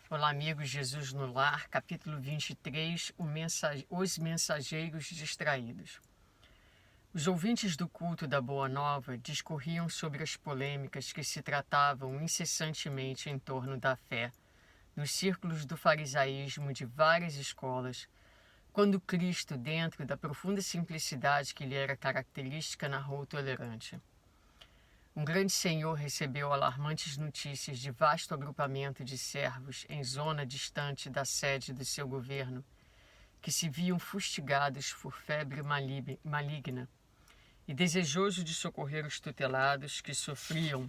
Olá, amigos, Jesus no Lar, capítulo 23, os mensageiros distraídos. Os ouvintes do culto da Boa Nova discorriam sobre as polêmicas que se tratavam incessantemente em torno da fé, nos círculos do farisaísmo de várias escolas, quando Cristo, dentro da profunda simplicidade que lhe era característica, narrou tolerante. Um grande senhor recebeu alarmantes notícias de vasto agrupamento de servos em zona distante da sede do seu governo, que se viam fustigados por febre maligna, e desejoso de socorrer os tutelados que sofriam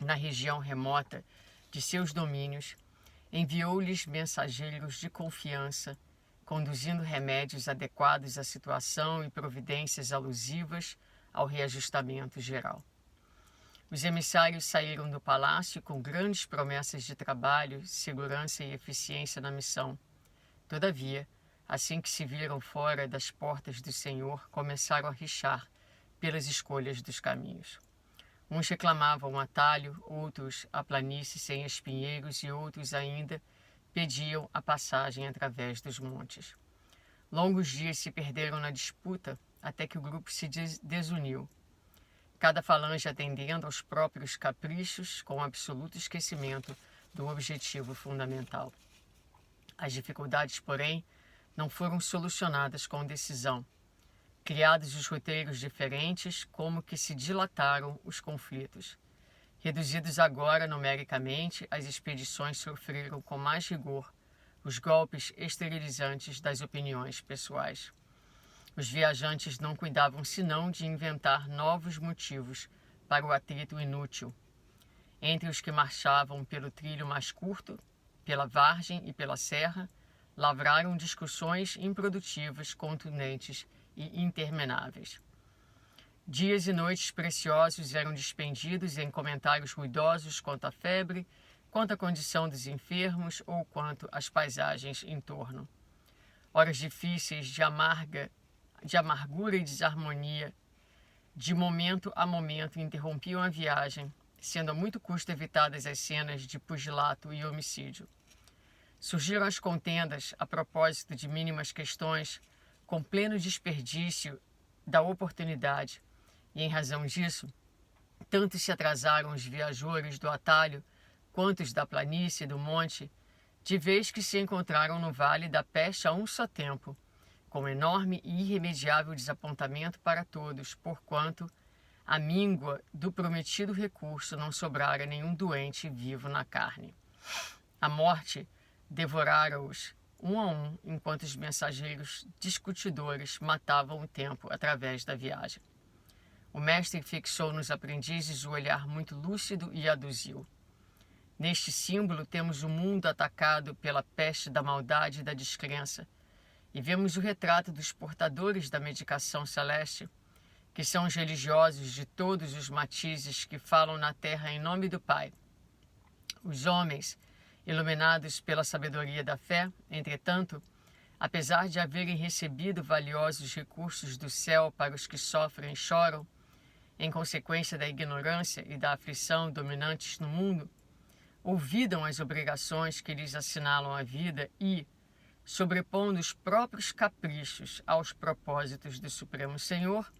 na região remota de seus domínios, enviou-lhes mensageiros de confiança, conduzindo remédios adequados à situação e providências alusivas ao reajustamento geral. Os emissários saíram do palácio com grandes promessas de trabalho, segurança e eficiência na missão. Todavia, assim que se viram fora das portas do Senhor, começaram a rixar pelas escolhas dos caminhos. Uns reclamavam um atalho, outros a planície sem espinheiros e outros ainda pediam a passagem através dos montes. Longos dias se perderam na disputa até que o grupo se desuniu, cada falange atendendo aos próprios caprichos com absoluto esquecimento do objetivo fundamental. As dificuldades, porém, não foram solucionadas com decisão. Criados os roteiros diferentes, como que se dilataram os conflitos. Reduzidos agora numericamente, as expedições sofreram com mais rigor os golpes esterilizantes das opiniões pessoais. Os viajantes não cuidavam senão de inventar novos motivos para o atrito inútil. Entre os que marchavam pelo trilho mais curto, pela vargem e pela serra, lavraram discussões improdutivas, contundentes e intermináveis. Dias e noites preciosos eram despendidos em comentários ruidosos quanto à febre, quanto à condição dos enfermos ou quanto às paisagens em torno. Horas difíceis de amargura e desarmonia, de momento a momento interrompiam a viagem, sendo a muito custo evitadas as cenas de pugilato e homicídio. Surgiram as contendas a propósito de mínimas questões, com pleno desperdício da oportunidade, e em razão disso, tanto se atrasaram os viajores do atalho quanto os da planície e do monte, de vez que se encontraram no vale da peste a um só tempo, com enorme e irremediável desapontamento para todos, porquanto, à míngua do prometido recurso, não sobrara nenhum doente vivo na carne. A morte devorara-os um a um, enquanto os mensageiros discutidores matavam o tempo através da viagem. O mestre fixou nos aprendizes o olhar muito lúcido e aduziu. Neste símbolo temos o mundo atacado pela peste da maldade e da descrença, e vemos o retrato dos portadores da medicação celeste, que são os religiosos de todos os matizes que falam na terra em nome do Pai. Os homens, iluminados pela sabedoria da fé, entretanto, apesar de haverem recebido valiosos recursos do céu para os que sofrem e choram, em consequência da ignorância e da aflição dominantes no mundo, olvidam as obrigações que lhes assinalam a vida e, sobrepondo os próprios caprichos aos propósitos do Supremo Senhor,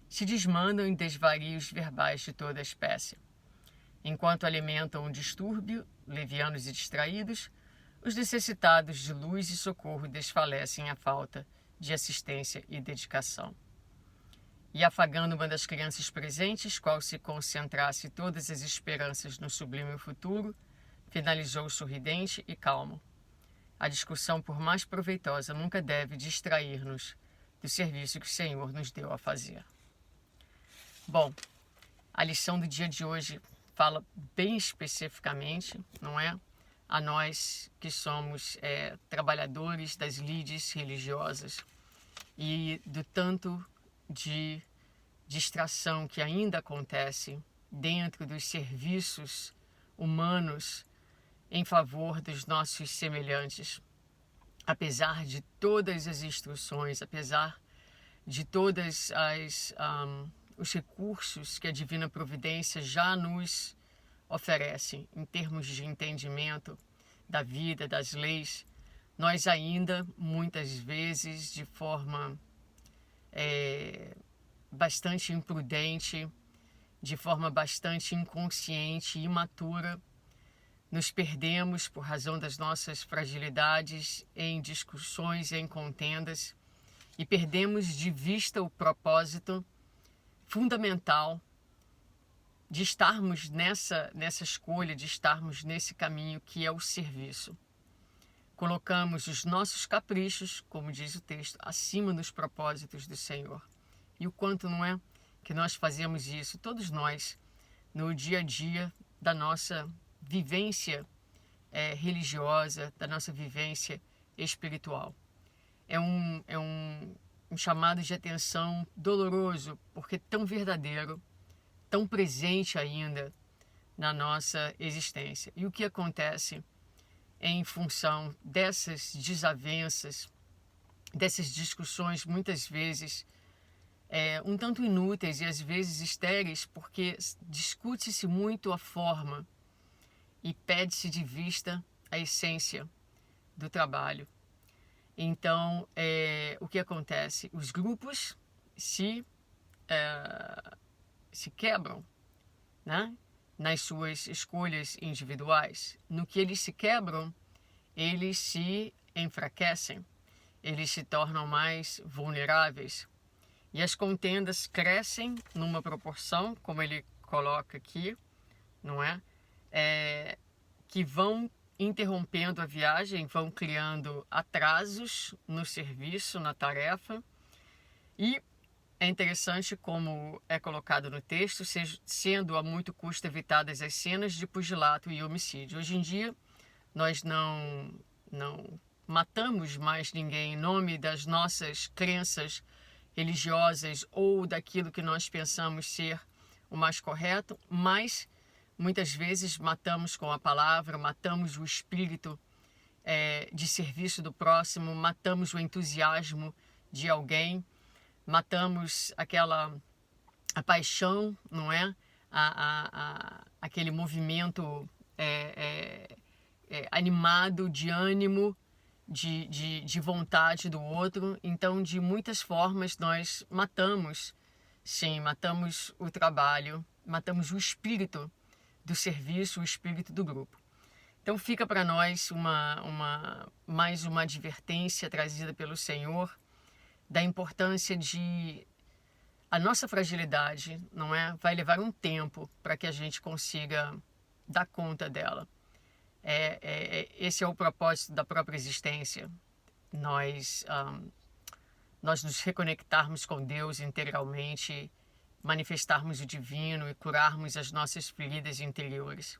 se desmandam em desvarios verbais de toda a espécie. Enquanto alimentam o distúrbio, levianos e distraídos, os necessitados de luz e socorro desfalecem à falta de assistência e dedicação. E afagando uma das crianças presentes, qual se concentrasse todas as esperanças no sublime futuro, finalizou sorridente e calmo. A discussão, por mais proveitosa, nunca deve distrair-nos do serviço que o Senhor nos deu a fazer. Bom, a lição do dia de hoje fala bem especificamente, não é? A nós que somos trabalhadores das lides religiosas e do tanto de distração que ainda acontece dentro dos serviços humanos em favor dos nossos semelhantes, apesar de todas as instruções, apesar de todas os recursos que a Divina Providência já nos oferece em termos de entendimento, da vida, das leis, nós ainda, muitas vezes, de forma bastante imprudente, de forma bastante inconsciente e imatura, nos perdemos por razão das nossas fragilidades em discussões, em contendas, e perdemos de vista o propósito fundamental de estarmos nessa escolha, de estarmos nesse caminho que é o serviço. Colocamos os nossos caprichos, como diz o texto, acima dos propósitos do Senhor. E o quanto não é que nós fazemos isso, todos nós, no dia a dia da nossa vivência religiosa, da nossa vivência espiritual. É um chamado de atenção doloroso, porque tão verdadeiro, tão presente ainda na nossa existência. E o que acontece em função dessas desavenças, dessas discussões muitas vezes um tanto inúteis e às vezes estéreis, porque discute-se muito a forma e perde-se de vista a essência do trabalho. Então, o que acontece? Os grupos se quebram, né? Nas suas escolhas individuais. No que eles se quebram, eles se enfraquecem, eles se tornam mais vulneráveis. E as contendas crescem numa proporção, como ele coloca aqui, não é? Que vão interrompendo a viagem, vão criando atrasos no serviço, na tarefa. E é interessante como é colocado no texto, sendo a muito custo evitadas as cenas de pugilato e homicídio. Hoje em dia, nós não matamos mais ninguém em nome das nossas crenças religiosas ou daquilo que nós pensamos ser o mais correto, mas muitas vezes matamos com a palavra, matamos o espírito de serviço do próximo, matamos o entusiasmo de alguém, matamos a paixão, não é? Aquele movimento animado, de ânimo, de vontade do outro. Então, de muitas formas, nós matamos o trabalho, matamos o espírito do serviço, o espírito do grupo. Então, fica para nós mais uma advertência trazida pelo Senhor da importância de a nossa fragilidade, não é? Vai levar um tempo para que a gente consiga dar conta dela. Esse é o propósito da própria existência. Nós nos reconectarmos com Deus integralmente, manifestarmos o divino e curarmos as nossas feridas interiores.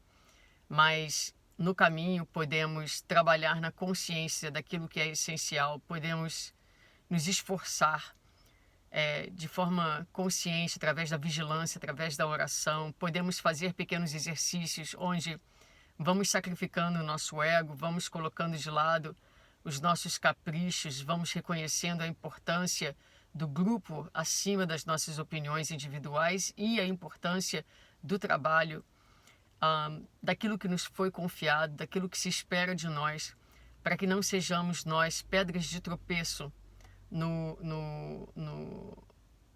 Mas no caminho podemos trabalhar na consciência daquilo que é essencial, podemos nos esforçar de forma consciente, através da vigilância, através da oração. Podemos fazer pequenos exercícios onde vamos sacrificando o nosso ego, vamos colocando de lado os nossos caprichos, vamos reconhecendo a importância do grupo acima das nossas opiniões individuais e a importância do trabalho, daquilo que nos foi confiado, daquilo que se espera de nós, para que não sejamos nós pedras de tropeço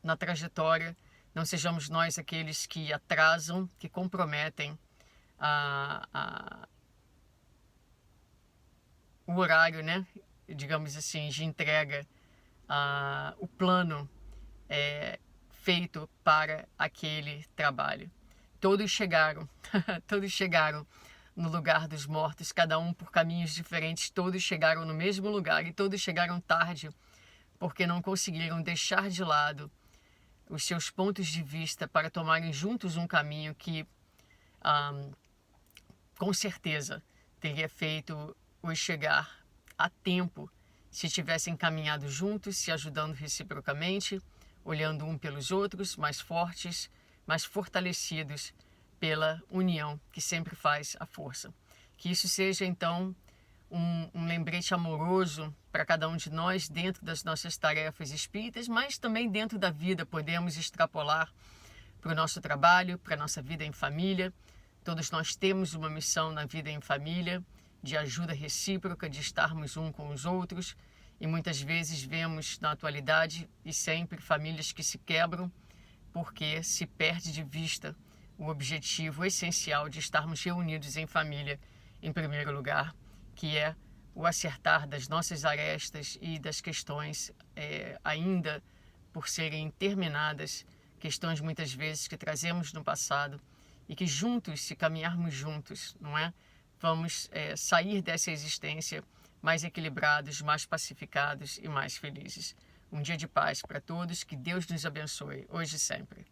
na trajetória, não sejamos nós aqueles que atrasam, que comprometem o horário, né? Digamos assim, de entrega, o plano feito para aquele trabalho. Todos chegaram, todos chegaram no lugar dos mortos, cada um por caminhos diferentes, todos chegaram no mesmo lugar e todos chegaram tarde, porque não conseguiram deixar de lado os seus pontos de vista para tomarem juntos um caminho que, com certeza, teria feito os chegar a tempo se tivessem caminhado juntos, se ajudando reciprocamente, olhando um pelos outros, mais fortes, mais fortalecidos pela união que sempre faz a força. Que isso seja, então, um lembrete amoroso para cada um de nós dentro das nossas tarefas espíritas, mas também dentro da vida podemos extrapolar para o nosso trabalho, para a nossa vida em família. Todos nós temos uma missão na vida em família de ajuda recíproca, de estarmos um com os outros. E muitas vezes vemos na atualidade e sempre famílias que se quebram porque se perde de vista o objetivo essencial de estarmos reunidos em família, em primeiro lugar, que é o acertar das nossas arestas e das questões ainda por serem terminadas, questões muitas vezes que trazemos no passado e que juntos, se caminharmos juntos, não é? Vamos sair dessa existência mais equilibrados, mais pacificados e mais felizes. Um dia de paz para todos, que Deus nos abençoe, hoje e sempre.